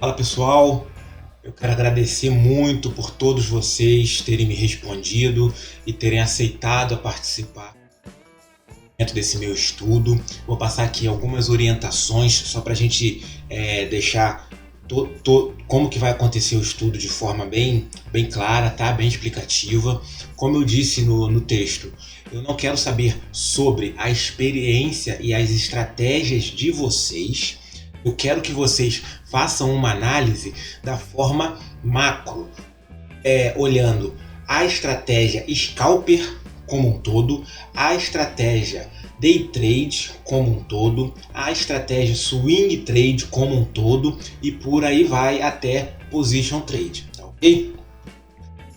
Fala pessoal, eu quero agradecer muito por todos vocês terem me respondido e terem aceitado a participar dentro desse meu estudo. Vou passar aqui algumas orientações só para a gente deixar como que vai acontecer o estudo de forma bem clara, tá? Bem explicativa. Como eu disse no texto, eu não quero saber sobre a experiência e as estratégias de vocês. Eu quero que vocês façam uma análise da forma macro, olhando a estratégia scalper como um todo, a estratégia day trade como um todo, a estratégia swing trade como um todo e por aí vai até position trade, tá ok?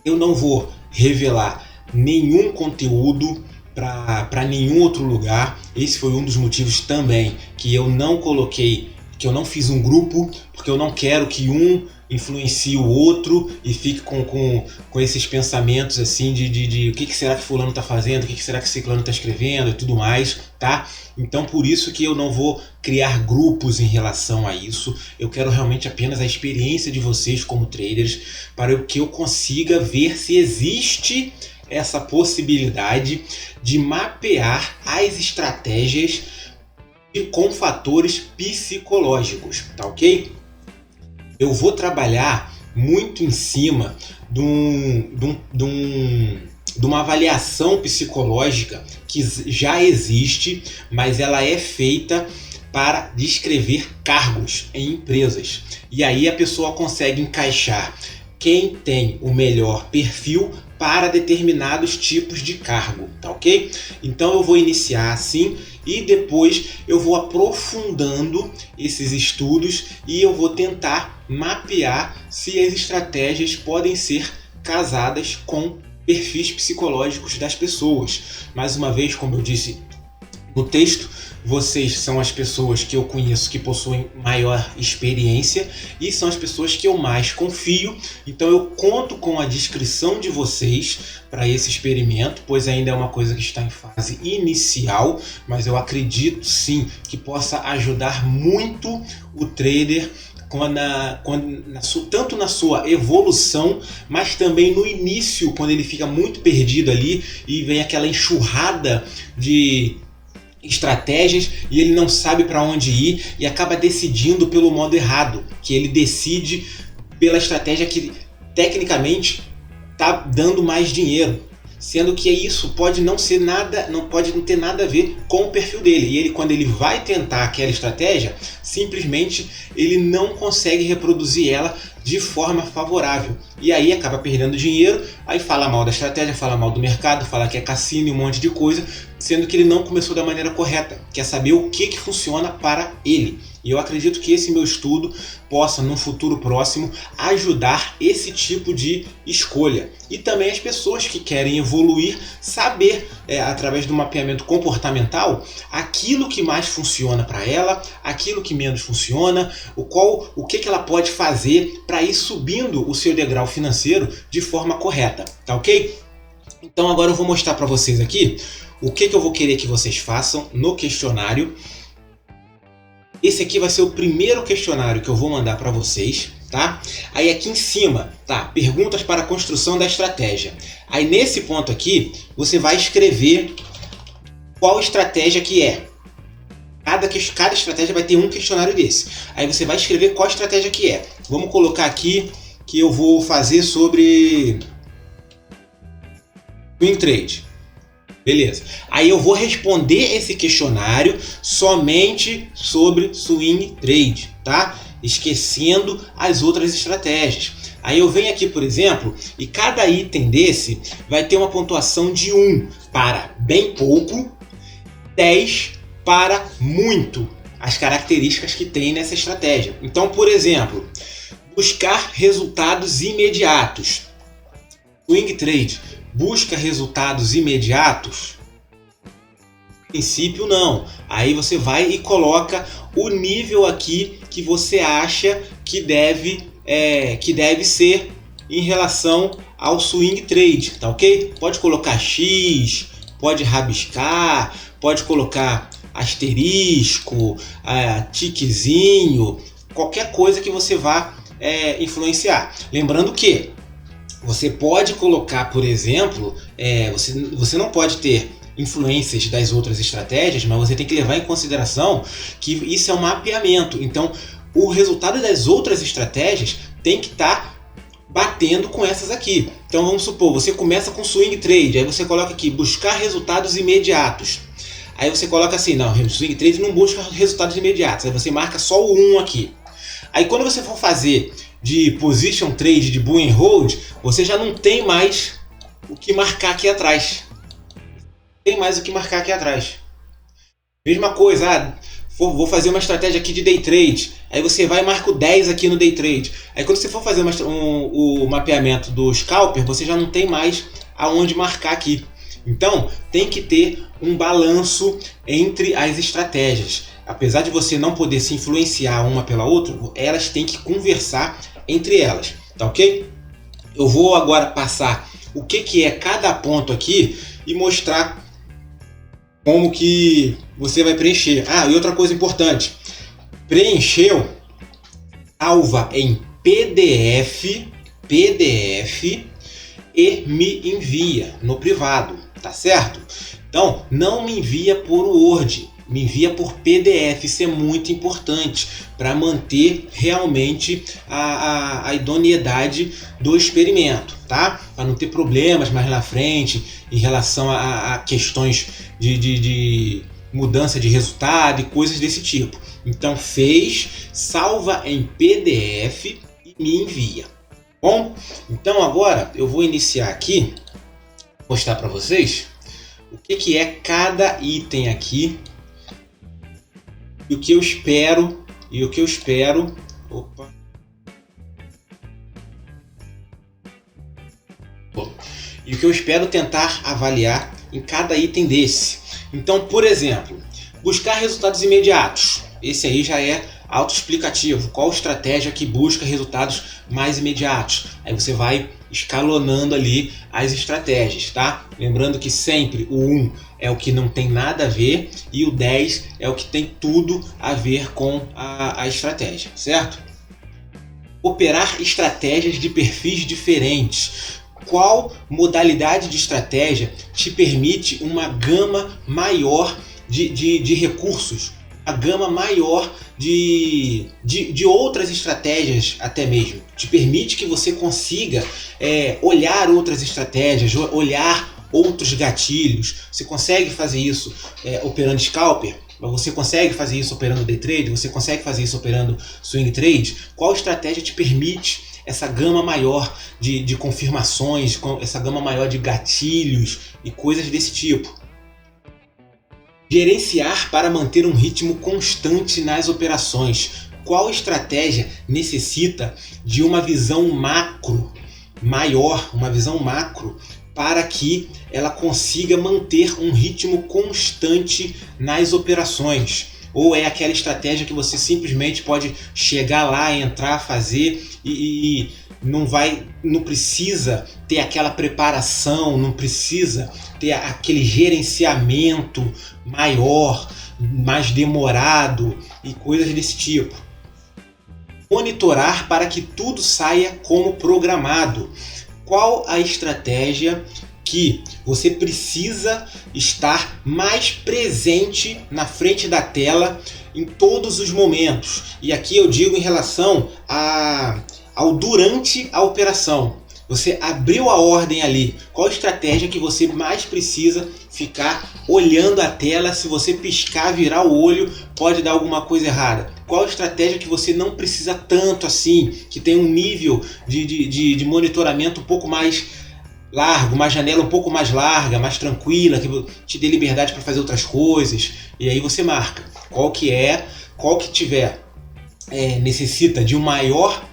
Eu não vou revelar nenhum conteúdo para nenhum outro lugar. Esse foi um dos motivos também que eu não coloquei, que eu não fiz um grupo, porque eu não quero que um influencie o outro e fique com esses pensamentos assim de o que será que fulano está fazendo, o que será que ciclano está escrevendo e tudo mais, tá? Então por isso que eu não vou criar grupos em relação a isso. Eu quero realmente apenas a experiência de vocês como traders para que eu consiga ver se existe essa possibilidade de mapear as estratégias com fatores psicológicos, tá ok? Eu vou trabalhar muito em cima de uma avaliação psicológica que já existe, mas ela é feita para descrever cargos em empresas. E aí a pessoa consegue encaixar quem tem o melhor perfil para determinados tipos de cargo, tá ok? Então eu vou iniciar assim e depois eu vou aprofundando esses estudos e eu vou tentar mapear se as estratégias podem ser casadas com perfis psicológicos das pessoas. Mais uma vez, como eu disse no texto, vocês são as pessoas que eu conheço que possuem maior experiência e são as pessoas que eu mais confio. Então eu conto com a descrição de vocês para esse experimento, pois ainda é uma coisa que está em fase inicial, mas eu acredito sim que possa ajudar muito o trader tanto na sua evolução, mas também no início, quando ele fica muito perdido ali e vem aquela enxurrada de estratégias e ele não sabe para onde ir e acaba decidindo pelo modo errado, que ele decide pela estratégia que tecnicamente está dando mais dinheiro, sendo que isso pode não ser nada, não ter nada a ver com o perfil dele. E ele, quando ele vai tentar aquela estratégia, simplesmente ele não consegue reproduzir ela de forma favorável. E aí acaba perdendo dinheiro, aí fala mal da estratégia, fala mal do mercado, fala que é cassino e um monte de coisa, sendo que ele não começou da maneira correta, que é saber o que funciona para ele. E eu acredito que esse meu estudo possa, num futuro próximo, ajudar esse tipo de escolha. E também as pessoas que querem evoluir, saber, através do mapeamento comportamental, aquilo que mais funciona para ela, aquilo que menos funciona, o que ela pode fazer para ir subindo o seu degrau financeiro de forma correta, tá ok? Então agora eu vou mostrar para vocês aqui o que eu vou querer que vocês façam no questionário. Esse aqui vai ser o primeiro questionário que eu vou mandar para vocês, tá? Aí aqui em cima, tá? Perguntas para a construção da estratégia. Aí nesse ponto aqui, você vai escrever qual estratégia que é. Cada estratégia vai ter um questionário desse. Aí você vai escrever qual estratégia que é. Vamos colocar aqui que eu vou fazer sobre swing trade. Beleza. Aí eu vou responder esse questionário somente sobre swing trade, tá? Esquecendo as outras estratégias. Aí eu venho aqui, por exemplo, e cada item desse vai ter uma pontuação de 1 para bem pouco, 10 para muito, as características que tem nessa estratégia. Então, por exemplo, buscar resultados imediatos. Swing trade busca resultados imediatos? No princípio não. Aí você vai e coloca o nível aqui que você acha que deve ser em relação ao swing trade, tá ok? Pode colocar X, pode rabiscar, pode colocar asterisco, tiquezinho, qualquer coisa que você vá influenciar. Lembrando que você pode colocar, por exemplo, você não pode ter influências das outras estratégias, mas você tem que levar em consideração que isso é um mapeamento. Então, o resultado das outras estratégias tem que estar batendo com essas aqui. Então, vamos supor, você começa com swing trade, aí você coloca aqui, buscar resultados imediatos. Aí você coloca assim, não, swing trade não busca resultados imediatos, aí você marca só o 1 aqui. Aí quando você for fazer de position trade, de buy and hold, você já não tem mais o que marcar aqui atrás. Mesma coisa, vou fazer uma estratégia aqui de day trade. Aí você vai e marca o 10 aqui no day trade. Aí quando você for fazer o mapeamento do scalper, você já não tem mais aonde marcar aqui. Então tem que ter um balanço entre as estratégias. Apesar de você não poder se influenciar uma pela outra, elas têm que conversar entre elas, tá ok? Eu vou agora passar o que é cada ponto aqui e mostrar como que você vai preencher. E outra coisa importante, preencheu, salva em PDF e me envia no privado, tá certo? Então, não me envia por Word, me envia por PDF, isso é muito importante para manter realmente a idoneidade do experimento, tá? Para não ter problemas mais na frente em relação a questões de mudança de resultado e coisas desse tipo. Então fez, salva em PDF e me envia. Bom, então agora eu vou iniciar aqui, mostrar para vocês o que é cada item aqui e o que eu espero e o que eu espero tentar avaliar em cada item desse. Então, por exemplo, buscar resultados imediatos. Esse aí já é autoexplicativo. Qual estratégia que busca resultados mais imediatos? Aí você vai escalonando ali as estratégias, tá? Lembrando que sempre o 1 é o que não tem nada a ver e o 10 é o que tem tudo a ver com a estratégia, certo? Operar estratégias de perfis diferentes. Qual modalidade de estratégia te permite uma gama maior de recursos, a gama maior de outras estratégias até mesmo. Te permite que você consiga olhar outras estratégias, olhar outros gatilhos. Você consegue fazer isso operando scalper? Você consegue fazer isso operando day trade? Você consegue fazer isso operando swing trade? Qual estratégia te permite essa gama maior de confirmações, essa gama maior de gatilhos e coisas desse tipo? Gerenciar para manter um ritmo constante nas operações. Qual estratégia necessita de uma visão macro maior, uma visão macro, para que ela consiga manter um ritmo constante nas operações? Ou é aquela estratégia que você simplesmente pode chegar lá, entrar, fazer e não precisa ter aquela preparação, não precisa ter aquele gerenciamento maior, mais demorado e coisas desse tipo. Monitorar para que tudo saia como programado. Qual a estratégia que você precisa estar mais presente na frente da em todos os momentos? E aqui eu digo em relação ao durante a operação. Você abriu a ordem ali, qual estratégia que você mais precisa ficar olhando a tela? Se você piscar, virar o olho, pode dar alguma coisa errada. Qual estratégia que você não precisa tanto assim, que tem um nível de monitoramento um pouco mais largo, uma janela um pouco mais larga, mais tranquila, que te dê liberdade para fazer outras coisas, e aí você marca qual que tiver necessita de um maior,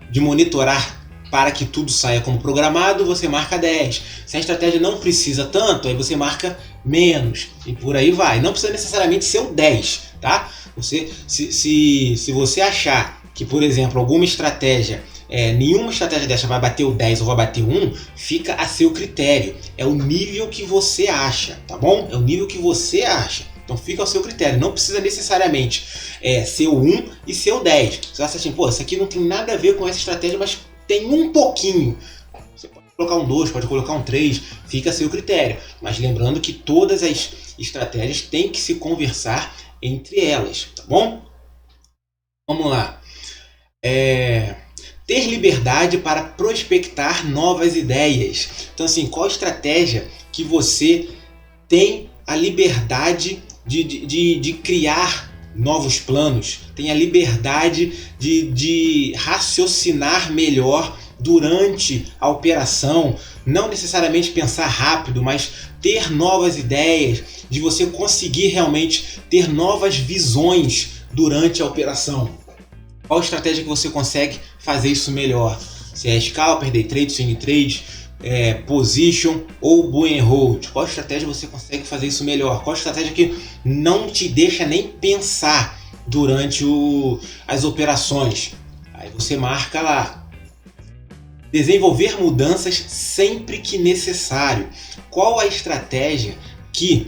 de monitorar para que tudo saia como programado, você marca 10. Se a estratégia não precisa tanto, aí você marca menos, e por aí vai. Não precisa necessariamente ser o 10, tá? Se você achar que, por exemplo, alguma estratégia, nenhuma estratégia dessa vai bater o 10 ou vai bater o 1, fica a seu critério. É o nível que você acha, tá bom? É o nível que você acha. Então fica ao seu critério, não precisa necessariamente ser o 1 e ser o 10. Você vai achar assim, pô, isso aqui não tem nada a ver com essa estratégia, mas tem um pouquinho. Você pode colocar um 2, pode colocar um 3, fica a seu critério. Mas lembrando que todas as estratégias têm que se conversar entre elas, tá bom? Vamos lá. Ter liberdade para prospectar novas ideias. Então, assim, qual estratégia que você tem a liberdade de criar novos planos, tem a liberdade de raciocinar melhor durante a operação, não necessariamente pensar rápido, mas ter novas ideias, de você conseguir realmente ter novas visões durante a operação. Qual estratégia que você consegue fazer isso melhor? Se é scalper, day trade, swing trade, position ou buy and hold? Qual estratégia você consegue fazer isso melhor? Qual estratégia que não te deixa nem pensar durante as operações? Aí você marca lá. Desenvolver mudanças sempre que necessário. Qual a estratégia que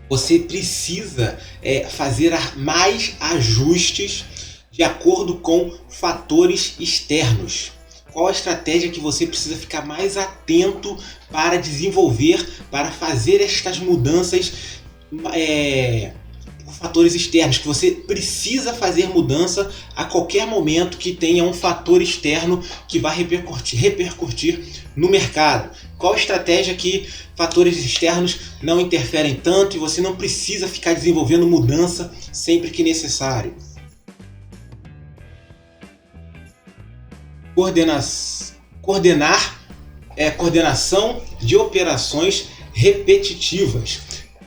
você precisa fazer mais ajustes de acordo com fatores externos? Qual a estratégia que você precisa ficar mais atento para desenvolver, para fazer estas mudanças por fatores externos, que você precisa fazer mudança a qualquer momento que tenha um fator externo que vai repercutir no mercado? Qual estratégia que fatores externos não interferem tanto e você não precisa ficar desenvolvendo mudança sempre que necessário? Coordenação de operações repetitivas.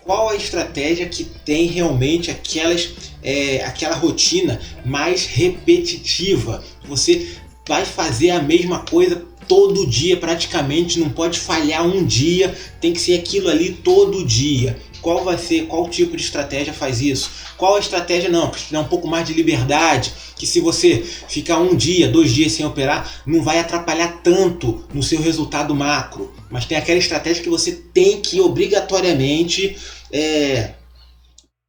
Qual a estratégia que tem realmente aquela rotina mais repetitiva? Você vai fazer a mesma coisa todo dia praticamente, não pode falhar um dia, tem que ser aquilo ali todo dia. Qual tipo de estratégia faz isso? Qual a estratégia que dá um pouco mais de liberdade, que se você ficar um dia, 2 dias sem operar, não vai atrapalhar tanto no seu resultado macro. Mas tem aquela estratégia que você tem que obrigatoriamente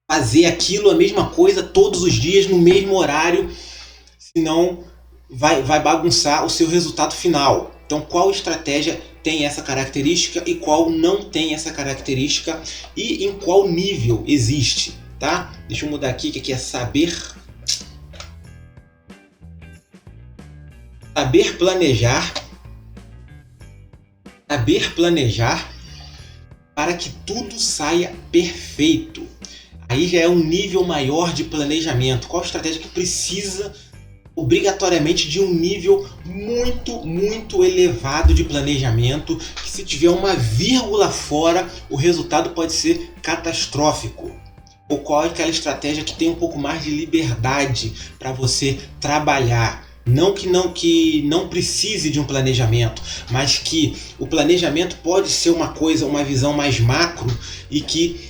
fazer aquilo, a mesma coisa, todos os dias, no mesmo horário, senão vai bagunçar o seu resultado final. Então, qual estratégia tem essa característica e qual não tem essa característica e em qual nível existe, tá? Deixa eu mudar aqui, que aqui é saber planejar para que tudo saia perfeito. Aí já é um nível maior de planejamento. Qual estratégia que precisa obrigatoriamente de um nível muito, muito elevado de planejamento, que se tiver uma vírgula fora, o resultado pode ser catastrófico? Ou qual é aquela estratégia que tem um pouco mais de liberdade para você trabalhar? Não que não precise de um planejamento, mas que o planejamento pode ser uma visão mais macro e que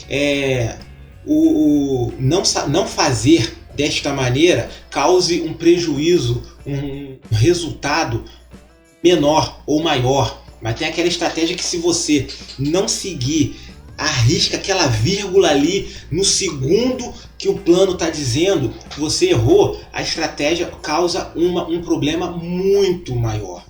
não fazer desta maneira cause um prejuízo, um resultado menor ou maior. Mas tem aquela estratégia que, se você não seguir, arrisca aquela vírgula ali no segundo que o plano está dizendo que você errou, a estratégia causa um problema muito maior.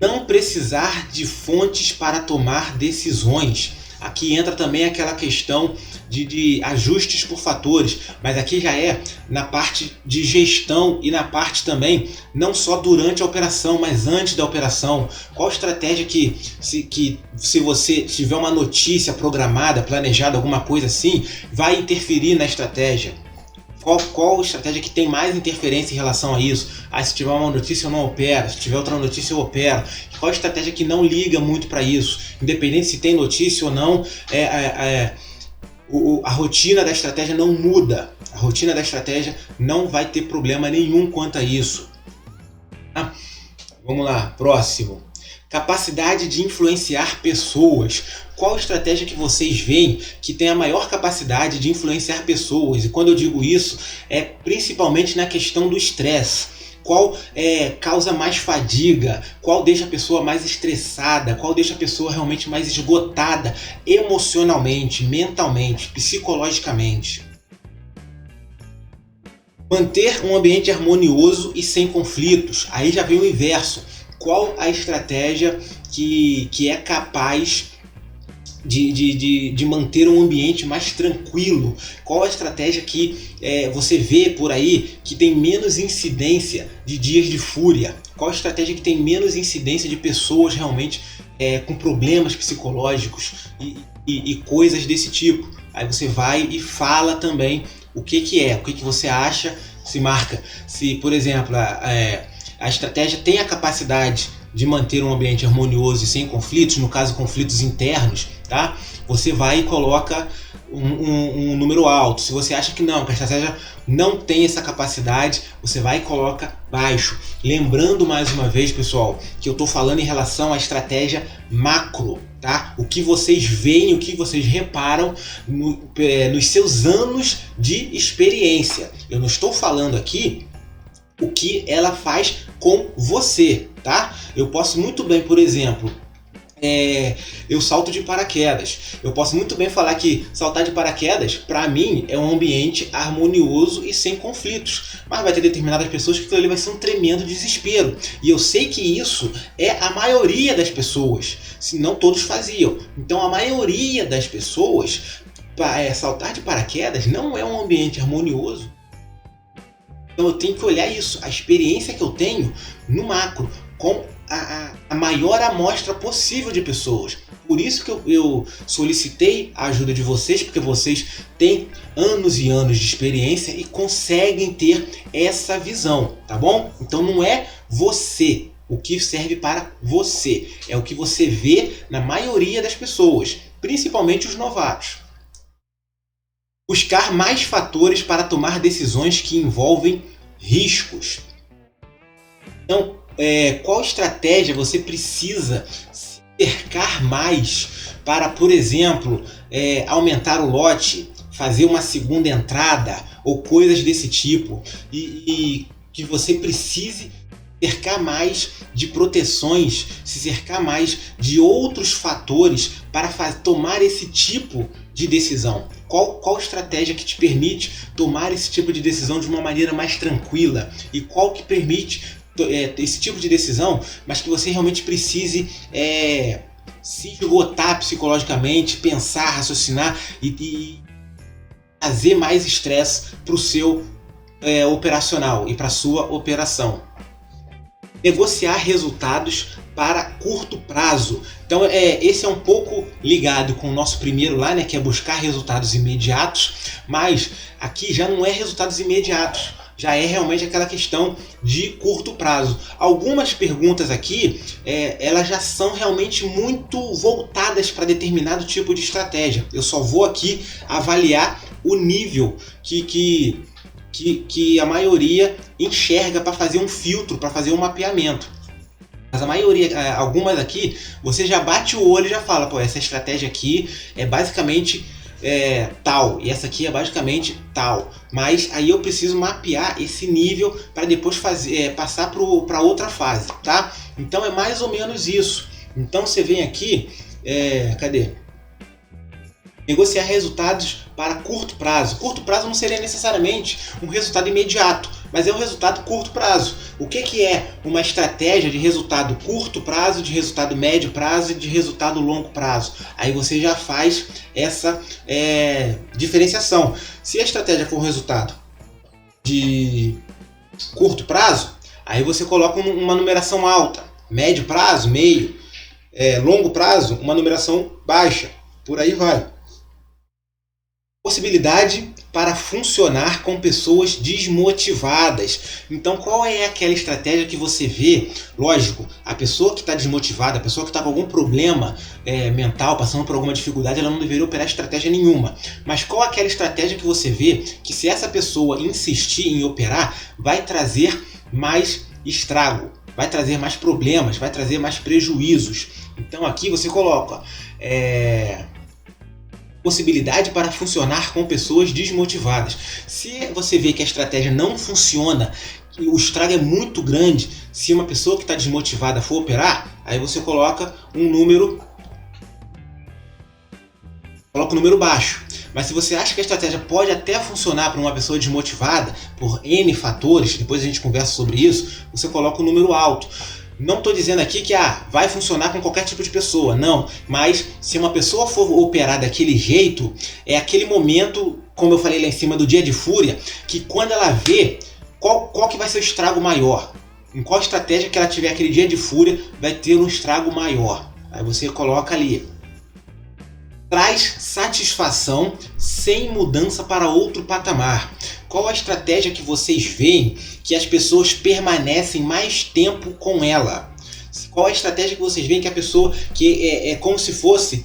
Não precisar de fontes para tomar decisões. Aqui entra também aquela questão de ajustes por fatores, mas aqui já é na parte de gestão e na parte também, não só durante a operação, mas antes da operação. Qual estratégia que se você tiver uma notícia programada, planejada, alguma coisa assim, vai interferir na estratégia? Qual estratégia que tem mais interferência em relação a isso? Se tiver uma notícia eu não opero, se tiver outra notícia eu opero. Qual estratégia que não liga muito para isso? Independente se tem notícia ou não, a rotina da estratégia não muda. A rotina da estratégia não vai ter problema nenhum quanto a isso. Vamos lá, próximo. Capacidade de influenciar pessoas. Qual estratégia que vocês veem que tem a maior capacidade de influenciar pessoas? E quando eu digo isso, é principalmente na questão do estresse. qual causa mais fadiga, qual deixa a pessoa mais estressada, qual deixa a pessoa realmente mais esgotada emocionalmente, mentalmente, psicologicamente. Manter um ambiente harmonioso e sem conflitos. Aí já vem o inverso. Qual a estratégia que é capaz de manter um ambiente mais tranquilo? Qual a estratégia que você vê por aí que tem menos incidência de dias de fúria? Qual a estratégia que tem menos incidência de pessoas realmente com problemas psicológicos e coisas desse tipo? Aí você vai e fala também o que você acha, se marca. Se, por exemplo, a estratégia tem a capacidade de manter um ambiente harmonioso e sem conflitos, no caso conflitos internos, tá? Você vai e coloca um número alto. Se você acha que não, que a estratégia não tem essa capacidade, você vai e coloca baixo. Lembrando mais uma vez, pessoal, que eu estou falando em relação à estratégia macro, tá? O que vocês veem, o que vocês reparam nos seus anos de experiência. Eu não estou falando aqui o que ela faz com você, tá? Eu posso muito bem, por exemplo, eu salto de paraquedas. Eu posso muito bem falar que saltar de paraquedas, para mim, é um ambiente harmonioso e sem conflitos. Mas vai ter determinadas pessoas que aquilo ali vai ser um tremendo desespero. E eu sei que isso é a maioria das pessoas. Se não todos faziam. Então a maioria das pessoas, saltar de paraquedas não é um ambiente harmonioso. Então eu tenho que olhar isso, a experiência que eu tenho no macro, com a maior amostra possível de pessoas. Por isso que eu solicitei a ajuda de vocês, porque vocês têm anos e anos de experiência e conseguem ter essa visão, tá bom? Então não é você o que serve para você, é o que você vê na maioria das pessoas, principalmente os novatos. Buscar mais fatores para tomar decisões que envolvem riscos. Então, qual estratégia você precisa se cercar mais para, por exemplo, aumentar o lote, fazer uma segunda entrada ou coisas desse tipo, e que você precise cercar mais de proteções, se cercar mais de outros fatores para tomar esse tipo de decisão. Qual estratégia que te permite tomar esse tipo de decisão de uma maneira mais tranquila, e qual que permite esse tipo de decisão, mas que você realmente precise se esgotar psicologicamente, pensar, raciocinar e trazer mais estresse para o seu operacional e para a sua operação. Negociar resultados para curto prazo. Então esse é um pouco ligado com o nosso primeiro lá, né, que é buscar resultados imediatos, mas aqui já não é resultados imediatos, já é realmente aquela questão de curto prazo. Algumas perguntas aqui, elas já são realmente muito voltadas para determinado tipo de estratégia. Eu só vou aqui avaliar o nível que a maioria enxerga para fazer um filtro, para fazer um mapeamento. Mas a maioria, algumas aqui, você já bate o olho e já fala, pô, essa estratégia aqui é basicamente tal, e essa aqui é basicamente tal. Mas aí eu preciso mapear esse nível para depois passar para outra fase, tá? Então é mais ou menos isso. Então você vem aqui, cadê? Negociar resultados para curto prazo. Curto prazo não seria necessariamente um resultado imediato, mas é um resultado curto prazo. O que é uma estratégia de resultado curto prazo, de resultado médio prazo e de resultado longo prazo? Aí você já faz essa diferenciação. Se a estratégia for um resultado de curto prazo, aí você coloca uma numeração alta. Médio prazo, meio. Longo prazo, uma numeração baixa. Por aí vai. Possibilidade para funcionar com pessoas desmotivadas. Então, qual é aquela estratégia que você vê? Lógico, a pessoa que está desmotivada, a pessoa que está com algum problema mental, passando por alguma dificuldade, ela não deveria operar estratégia nenhuma. Mas qual é aquela estratégia que você vê que, se essa pessoa insistir em operar, vai trazer mais estrago, vai trazer mais problemas, vai trazer mais prejuízos? Então, aqui você coloca possibilidade para funcionar com pessoas desmotivadas. Se você vê que a estratégia não funciona o estrago é muito grande, se uma pessoa que está desmotivada for operar, aí você coloca um número baixo. Mas se você acha que a estratégia pode até funcionar para uma pessoa desmotivada, por N fatores, depois a gente conversa sobre isso, você coloca um número alto. Não estou dizendo aqui que vai funcionar com qualquer tipo de pessoa, não. Mas se uma pessoa for operar daquele jeito, é aquele momento, como eu falei lá em cima, do dia de fúria, que quando ela vê qual que vai ser o estrago maior, em qual estratégia que ela tiver aquele dia de fúria, vai ter um estrago maior. Aí você coloca ali: traz satisfação sem mudança para outro patamar. Qual a estratégia que vocês veem que as pessoas permanecem mais tempo com ela? Qual a estratégia que vocês veem que a pessoa, que é como se fosse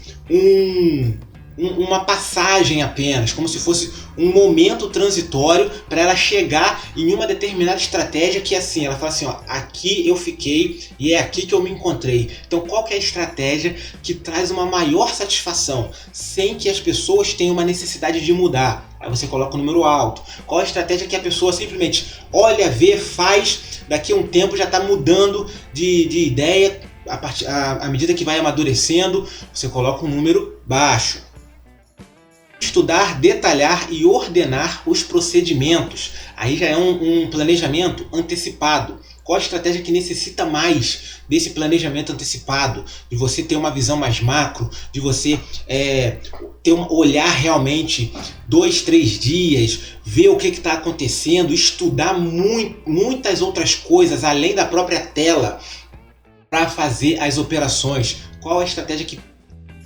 uma passagem apenas, como se fosse um momento transitório para ela chegar em uma determinada estratégia que assim, ela fala assim, aqui eu fiquei e é aqui que eu me encontrei. Então qual que é a estratégia que traz uma maior satisfação, sem que as pessoas tenham uma necessidade de mudar? Aí você coloca o número alto. Qual a estratégia que a pessoa simplesmente olha, vê, faz, daqui a um tempo já está mudando de ideia, à medida que vai amadurecendo, você coloca um número baixo. Estudar, detalhar e ordenar os procedimentos. Aí já é um planejamento antecipado. Qual a estratégia que necessita mais desse planejamento antecipado? De você ter uma visão mais macro, de você olhar realmente 2, 3 dias, ver o que está acontecendo, estudar muitas outras coisas além da própria tela para fazer as operações. Qual a estratégia que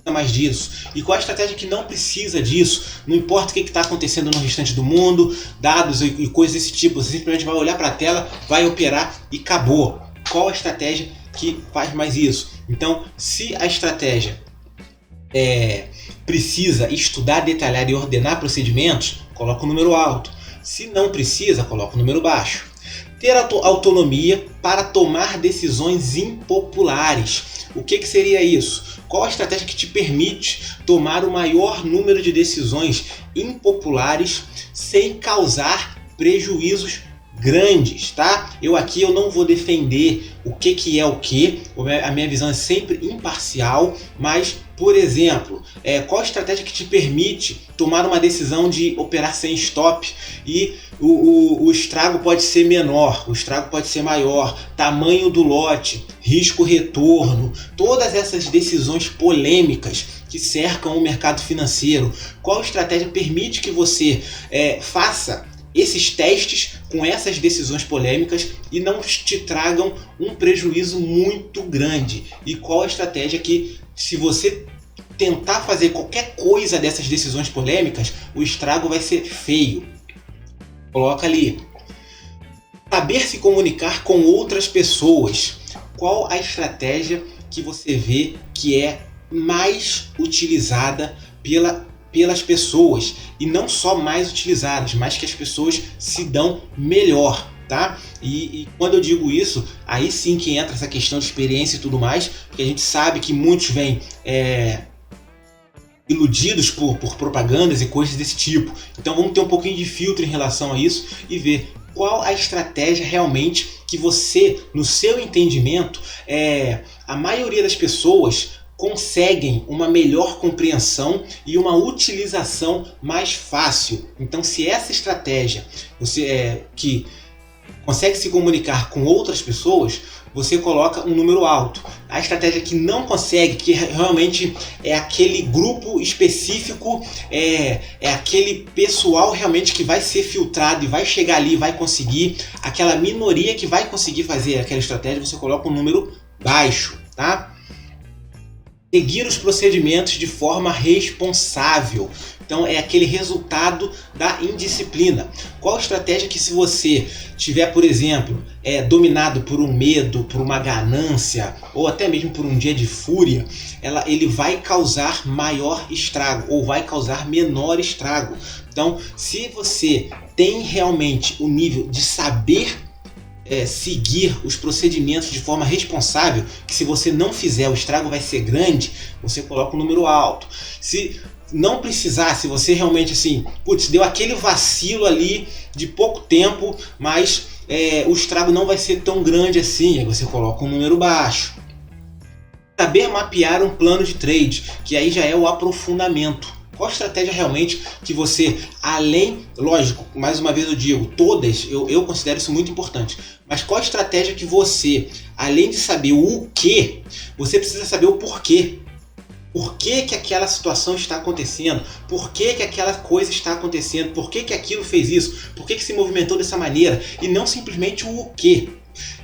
mais disso? E qual a estratégia que não precisa disso? Não importa o que está acontecendo no restante do mundo, dados e coisas desse tipo, você simplesmente vai olhar para a tela, vai operar e acabou. Qual a estratégia que faz mais isso? Então, se a estratégia precisa estudar, detalhar e ordenar procedimentos, coloca o número alto. Se não precisa, coloca o número baixo. Ter autonomia para tomar decisões impopulares. O que seria isso? Qual a estratégia que te permite tomar o maior número de decisões impopulares sem causar prejuízos grandes, tá? Eu não vou defender o que é o que, a minha visão é sempre imparcial, mas, por exemplo, qual a estratégia que te permite tomar uma decisão de operar sem stop e o estrago pode ser menor, o estrago pode ser maior, tamanho do lote, risco-retorno, todas essas decisões polêmicas que cercam o mercado financeiro. Qual estratégia permite que você faça esses testes com essas decisões polêmicas e não te tragam um prejuízo muito grande? E qual a estratégia que, se você tentar fazer qualquer coisa dessas decisões polêmicas, o estrago vai ser feio? Coloca ali: saber se comunicar com outras pessoas. Qual a estratégia que você vê que é mais utilizada pelas pessoas, e não só mais utilizadas, mas que as pessoas se dão melhor, tá? E quando eu digo isso, aí sim que entra essa questão de experiência e tudo mais, porque a gente sabe que muitos vêm iludidos por propagandas e coisas desse tipo. Então vamos ter um pouquinho de filtro em relação a isso e ver qual a estratégia realmente que você, no seu entendimento, a maioria das pessoas conseguem uma melhor compreensão e uma utilização mais fácil. Então, se essa estratégia você que consegue se comunicar com outras pessoas, você coloca um número alto. A estratégia que não consegue, que realmente é aquele grupo específico, é aquele pessoal realmente que vai ser filtrado e vai chegar ali, vai conseguir, aquela minoria que vai conseguir fazer aquela estratégia, você coloca um número baixo, tá? Seguir os procedimentos de forma responsável. Então é aquele resultado da indisciplina. Qual estratégia que, se você tiver, por exemplo, dominado por um medo, por uma ganância ou até mesmo por um dia de fúria, ele vai causar maior estrago ou vai causar menor estrago. Então, se você tem realmente o nível de saber seguir os procedimentos de forma responsável, que se você não fizer o estrago vai ser grande, você coloca um número alto. Se não precisar, se você realmente deu aquele vacilo ali de pouco tempo, mas o estrago não vai ser tão grande assim, aí você coloca um número baixo. Saber mapear um plano de trade, que aí já é o aprofundamento. Qual estratégia realmente que você, além, lógico, mais uma vez eu digo, todas, eu considero isso muito importante, mas qual estratégia que você, além de saber o que, você precisa saber o porquê. Por que que aquela situação está acontecendo? Por que que aquela coisa está acontecendo? Por que que aquilo fez isso? Por que que se movimentou dessa maneira? E não simplesmente o quê.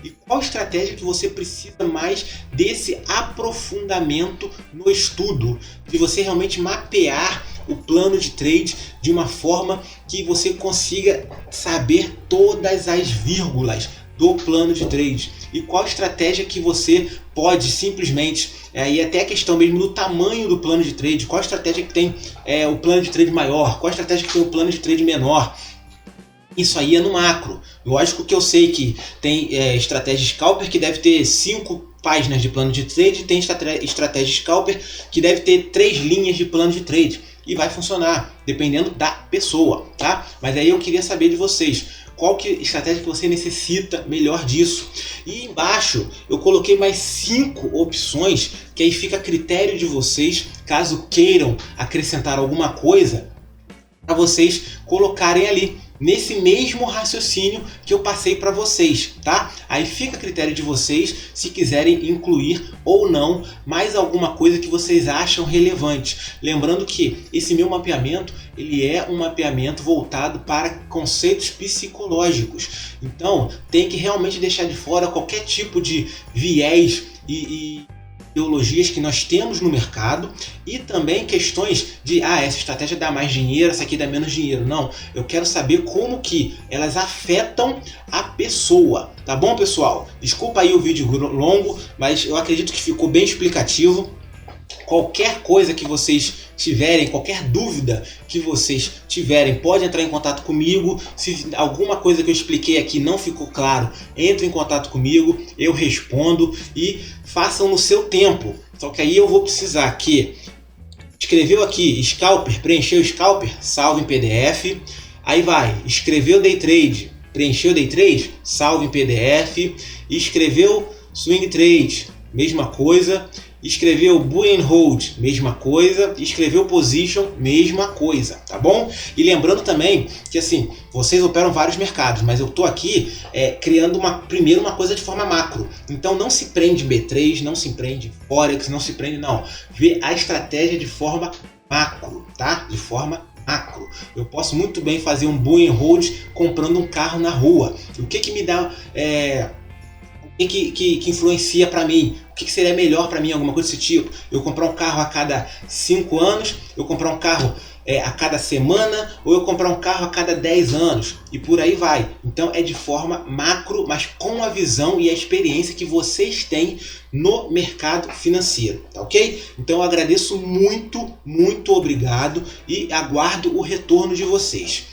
E qual estratégia que você precisa mais desse aprofundamento no estudo, de você realmente mapear o plano de trade de uma forma que você consiga saber todas as vírgulas do plano de trade. E qual estratégia que você pode simplesmente, e até a questão mesmo do tamanho do plano de trade, qual estratégia que tem o plano de trade maior, qual estratégia que tem o plano de trade menor. Isso aí é no macro. Lógico que eu sei que tem estratégia scalper que deve ter 5 páginas de plano de trade, e tem estratégia scalper que deve ter 3 linhas de plano de trade. E vai funcionar, dependendo da pessoa, tá? Mas aí eu queria saber de vocês, qual que estratégia que você necessita melhor disso. E embaixo eu coloquei mais 5 opções, que aí fica a critério de vocês, caso queiram acrescentar alguma coisa, para vocês colocarem ali, nesse mesmo raciocínio que eu passei para vocês, tá? Aí fica a critério de vocês se quiserem incluir ou não mais alguma coisa que vocês acham relevante. Lembrando que esse meu mapeamento, ele é um mapeamento voltado para conceitos psicológicos. Então, tem que realmente deixar de fora qualquer tipo de viés e ideologias que nós temos no mercado, e também questões de essa estratégia dá mais dinheiro, essa aqui dá menos dinheiro. Não, eu quero saber como que elas afetam a pessoa, tá bom, pessoal? Desculpa aí o vídeo longo, mas eu acredito que ficou bem explicativo. Qualquer coisa que vocês tiverem, qualquer dúvida que vocês tiverem, pode entrar em contato comigo. Se alguma coisa que eu expliquei aqui não ficou claro, entre em contato comigo, eu respondo, e façam no seu tempo. Só que aí eu vou precisar que escreveu aqui scalper, preencheu o scalper, salve em PDF. Aí vai, escreveu day trade, preencheu day trade, salve em PDF. Escreveu swing trade, mesma coisa. Escreveu buy and hold, mesma coisa. Escreveu position, mesma coisa, tá bom? E lembrando também que assim, vocês operam vários mercados, mas eu tô aqui criando primeiro uma coisa de forma macro. Então não se prende B3, não se prende Forex, não se prende, não. Vê a estratégia de forma macro, tá? De forma macro. Eu posso muito bem fazer um buy and hold comprando um carro na rua. O que que me dá... O que influencia para mim? O que seria melhor para mim? Alguma coisa desse tipo? Eu comprar um carro a cada 5 anos? Eu comprar um carro a cada semana? Ou eu comprar um carro a cada 10 anos? E por aí vai. Então é de forma macro, mas com a visão e a experiência que vocês têm no mercado financeiro, tá ok? Então eu agradeço muito, muito obrigado e aguardo o retorno de vocês.